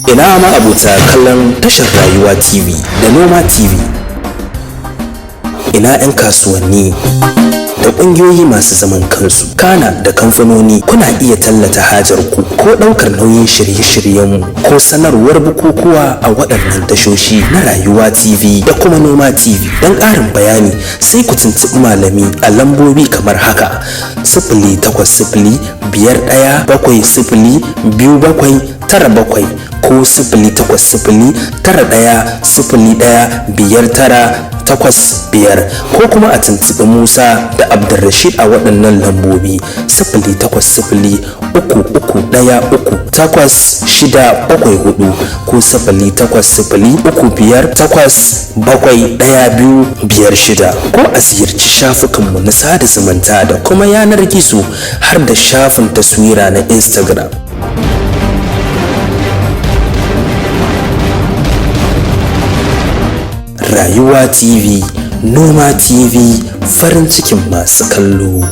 Ina ma abota kallon tashar Rayuwa TV da Noma TV. Ina 'yan kasuwanni da ƙungiyoyi masu zaman kansu, kana da kamfanoni. Kuna iya tallata hajar ku ko ɗaukar nauyin shirye-shiryenmu ko sanarwar bukukuwa a waɗannan tashoshi na Rayuwa TV da kuma Noma TV. Don ƙarin bayani sai ku tuntuɓi malami a lambobi kamar haka: 0800-5170-2797 ko 0800-9101-5985 ko kuma a tuntuɓi Musa da Abdulrashid a waɗannan lambobi 0800-3138-674 ko 0800-3587-1256 ko a ziyarci shafukanmu na sada zumunta da kuma yanar gizo har da shafin taswira na Instagram. Rayuwa TV, Noma TV, farin cikin masu kallo.